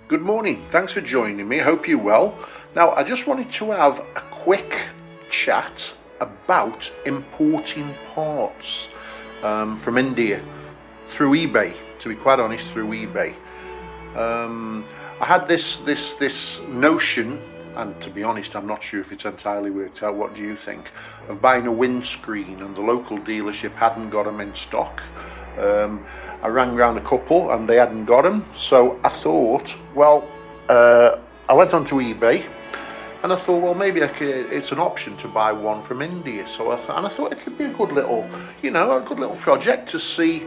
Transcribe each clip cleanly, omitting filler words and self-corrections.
Good morning, thanks for joining me, hope you're well. Now I just wanted to have a quick chat about importing parts from India through eBay, to be quite honest, through eBay. I had this notion, and to be honest I'm not sure if it's entirely worked out, what do you think, of buying a windscreen, and the local dealership hadn't got them in stock. I rang round a couple and they hadn't got them, so I thought, well, I went onto eBay and I thought, well, maybe it's an option to buy one from India. So I thought it could be a good little, a good little project to see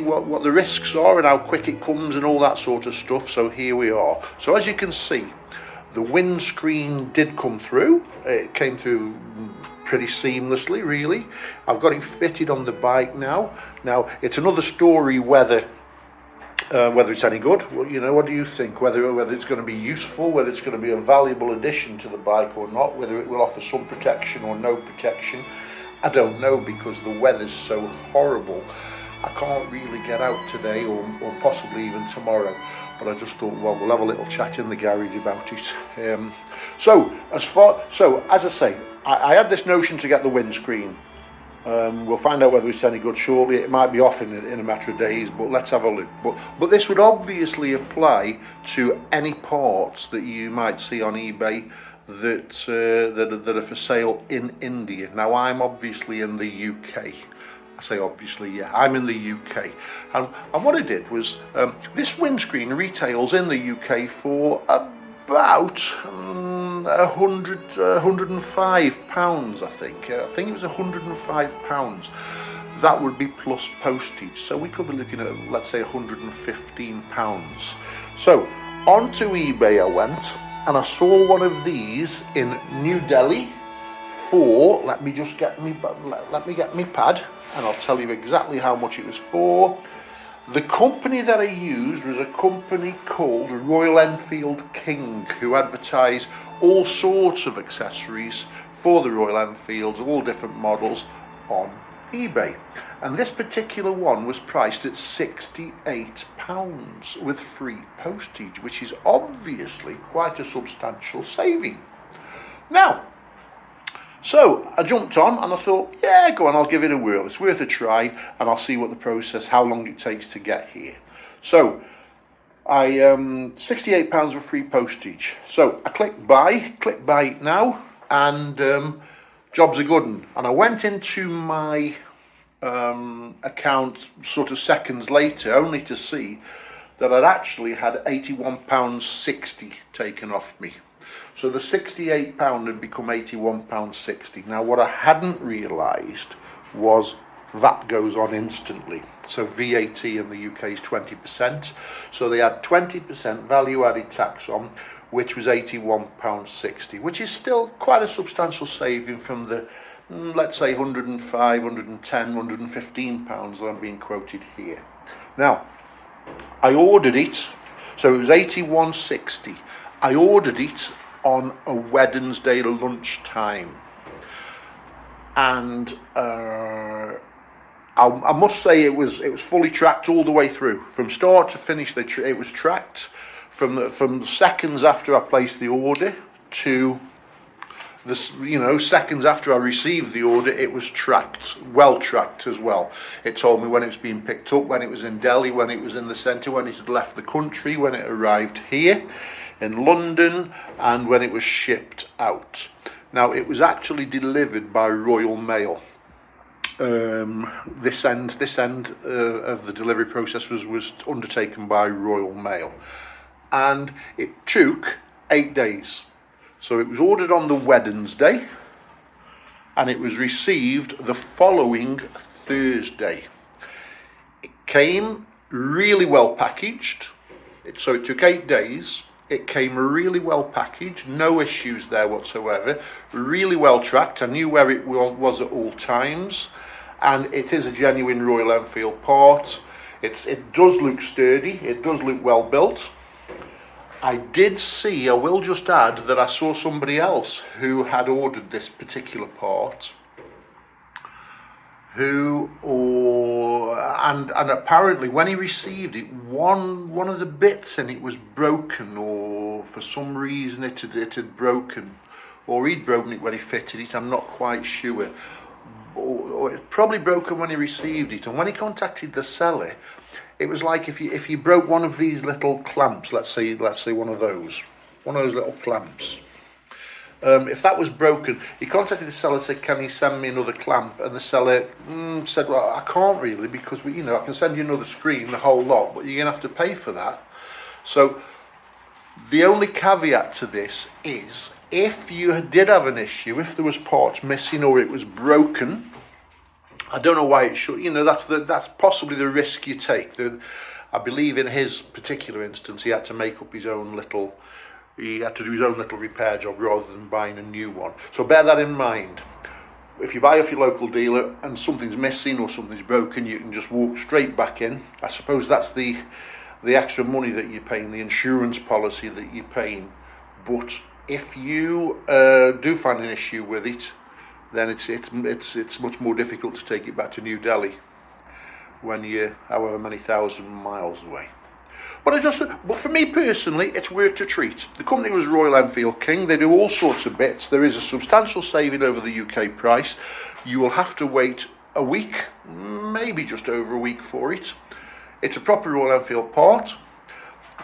what the risks are and how quick it comes and all that sort of stuff. So here we are. So as you can see, the windscreen did come through. It came through pretty seamlessly, really. I've got it fitted on the bike now. Now it's another story whether it's any good. Well, what do you think? Whether it's going to be useful, whether it's going to be a valuable addition to the bike or not, whether it will offer some protection or no protection, I don't know, because the weather's so horrible. I can't really get out today or possibly even tomorrow. But I just thought, well, we'll have a little chat in the garage about it. So as I say, I had this notion to get the windscreen. We'll find out whether it's any good shortly. It might be off in a matter of days, but let's have a look. But this would obviously apply to any parts that you might see on eBay that are for sale in India. Now I'm obviously in the UK. I say obviously, yeah, I'm in the UK, and what I did was, this windscreen retails in the UK for about £105, I think. I think it was £105. That would be plus postage, so we could be looking at, let's say, £115. So onto eBay I went, and I saw one of these in New Delhi for, let me get me pad and I'll tell you exactly how much it was for. The company that I used was a company called Royal Enfield King, who advertise all sorts of accessories for the Royal Enfields, all different models, on eBay. And this particular one was priced at £68 with free postage, which is obviously quite a substantial saving. Now, so I jumped on and I thought, yeah, go on, I'll give it a whirl. It's worth a try, and I'll see what the process, how long it takes to get here. So I £68 with free postage. So I click buy it now, and job's a good one. And I went into my account sort of seconds later, only to see that I'd actually had £81.60 taken off me. So the £68 had become £81.60. Now what I hadn't realised was VAT goes on instantly. So VAT in the UK is 20%. So they had 20% value added tax on, which was £81.60, which is still quite a substantial saving from the, let's say, £105, £110, £115 that I'm being quoted here. Now, I ordered it, so it was £81.60. I ordered it on a Wednesday lunchtime, and I must say it was fully tracked all the way through, from start to finish. It was tracked from the seconds after I placed the order to the seconds after I received the order. It was tracked, well tracked as well. It told me when it was being picked up, when it was in Delhi, when it was in the centre, when it had left the country, when it arrived here in London, and when it was shipped out. Now it was actually delivered by Royal Mail. This end of the delivery process was undertaken by Royal Mail, and it took 8 days. So it was ordered on the Wednesday and it was received the following Thursday. It came really well packaged, so it took 8 days. It came really well packaged, no issues there whatsoever, really well tracked. I knew where it was at all times, and it is a genuine Royal Enfield part. It does look sturdy, it does look well built. I will just add that I saw somebody else who had ordered this particular part, and apparently when he received it, one of the bits in it was broken, or for some reason it had broken, or he'd broken it when he fitted it. I'm not quite sure. Or it probably broken when he received it, and when he contacted the seller, it was like if you broke one of these little clamps, let's say one of those little clamps. If that was broken, he contacted the seller, said, "Can you send me another clamp?" And the seller said, "Well, I can't really, because I can send you another screen, the whole lot, but you're gonna have to pay for that." So the only caveat to this is, if you did have an issue, if there was parts missing or it was broken, I don't know why it should. That's possibly the risk you take. I believe in his particular instance, he had to make up his own little. He had to do his own little repair job rather than buying a new one. So bear that in mind. If you buy off your local dealer and something's missing or something's broken, you can just walk straight back in. I suppose that's the extra money that you're paying, the insurance policy that you're paying. But if you do find an issue with it, then it's much more difficult to take it back to New Delhi when you're however many thousand miles away. But for me personally, it's worth a treat. The company was Royal Enfield King. They do all sorts of bits. There is a substantial saving over the UK price. You will have to wait a week, maybe just over a week for it. It's a proper Royal Enfield part.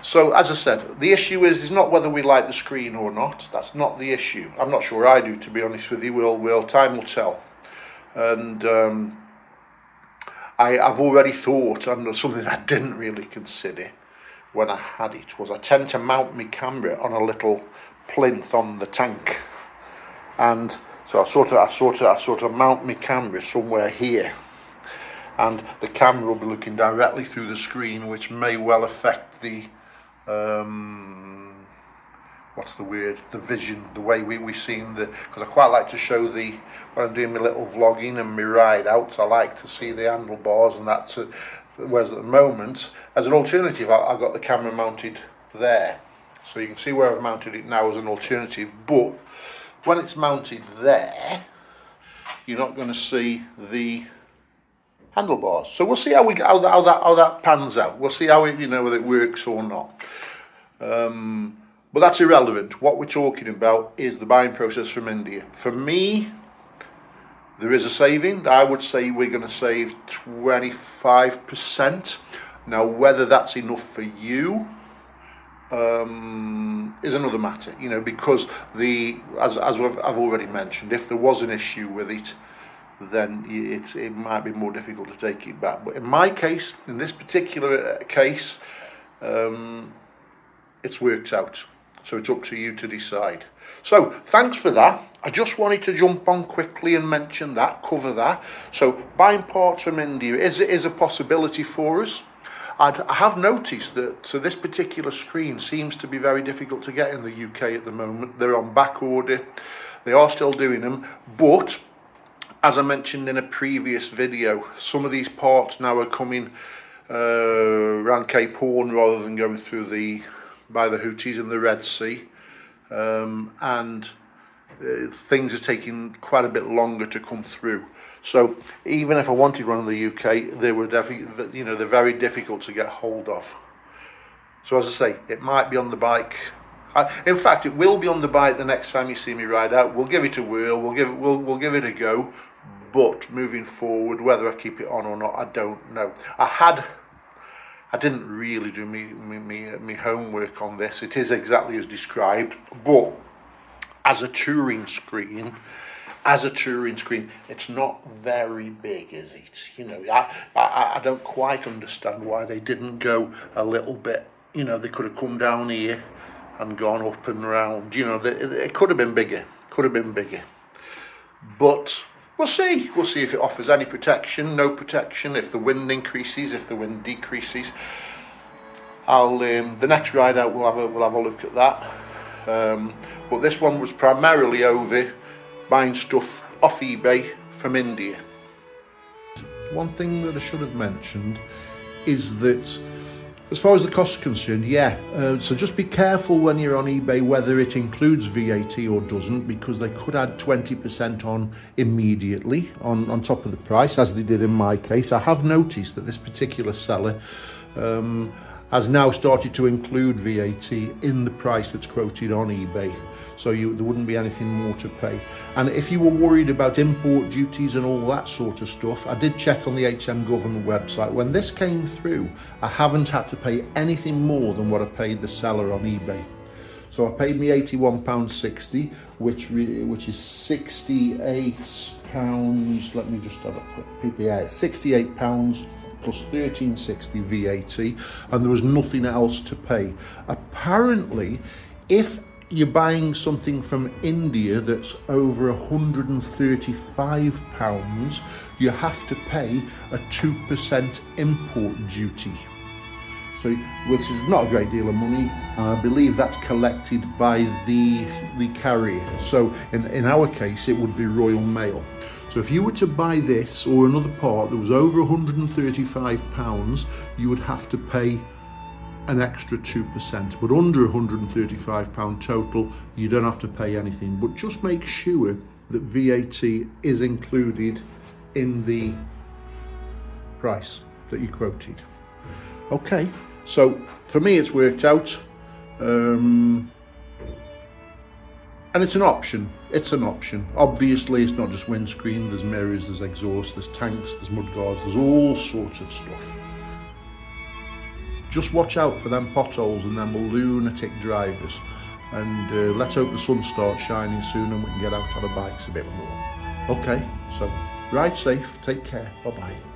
So as I said, the issue is not whether we like the screen or not. That's not the issue. I'm not sure I do, to be honest with you. Time will tell. And I've already thought, and something I didn't really consider when I had it, was I tend to mount my camera on a little plinth on the tank, and so I sort of mount my camera somewhere here, and the camera will be looking directly through the screen, which may well affect the the vision, the way we seen because I quite like to show when I'm doing my little vlogging and my ride out, I like to see the handlebars and that. Whereas at the moment, as an alternative, I've got the camera mounted there, so you can see where I've mounted it now as an alternative. But when it's mounted there, you're not going to see the handlebars. So we'll see how that pans out. We'll see how whether it works or not. But that's irrelevant. What we're talking about is the buying process from India. For me, there is a saving. I would say we're going to save 25%. Now, whether that's enough for you is another matter. Because as I've already mentioned, if there was an issue with it, then it might be more difficult to take it back. But in my case, in this particular case, it's worked out. So it's up to you to decide. So thanks for that. I just wanted to jump on quickly and mention that, cover that. So buying parts from India is a possibility for us. I have noticed that this particular screen seems to be very difficult to get in the UK at the moment. They're on back order. They are still doing them, but as I mentioned in a previous video, some of these parts now are coming around Cape Horn rather than going through by the Houthis in the Red Sea, and things are taking quite a bit longer to come through. So even if I wanted one in the UK, they were definitely, they're very difficult to get hold of. So as I say, it might be on the bike. In fact, it will be on the bike the next time you see me ride out. We'll give it a whirl. We'll give it a go. But moving forward, whether I keep it on or not, I don't know. I didn't really do me homework on this. It is exactly as described, but as a touring screen, it's not very big, is it? I don't quite understand why they didn't go a little bit. They could have come down here and gone up and round. It could have been bigger. But we'll see. We'll see if it offers any protection, no protection, if the wind increases, if the wind decreases. The next ride out we'll have a look at that. But this one was primarily over buying stuff off eBay from India. One thing that I should have mentioned is that as far as the cost is concerned, so just be careful when you're on eBay whether it includes VAT or doesn't, because they could add 20% on immediately on top of the price, as they did in my case. I have noticed that this particular seller has now started to include VAT in the price that's quoted on eBay. So there wouldn't be anything more to pay. And if you were worried about import duties and all that sort of stuff, I did check on the HM government website. When this came through, I haven't had to pay anything more than what I paid the seller on eBay. So I paid me £81.60, which is £68. Let me just have a quick PPA. £68 plus £13.60 VAT, and there was nothing else to pay. Apparently, if you're buying something from India that's over £135, you have to pay a 2% import duty. So, which is not a great deal of money. I believe that's collected by the carrier. So in our case, it would be Royal Mail. So if you were to buy this or another part that was over £135, you would have to pay an extra 2%, but under £135 total, you don't have to pay anything. But just make sure that VAT is included in the price that you quoted. Okay, so for me it's worked out, and it's an option. It's an option. Obviously, it's not just windscreen. There's mirrors, there's exhaust, there's tanks, there's mudguards, there's all sorts of stuff. Just watch out for them potholes and them lunatic drivers, and let's hope the sun starts shining soon and we can get out on the bikes a bit more. Okay, so ride safe, take care, bye bye.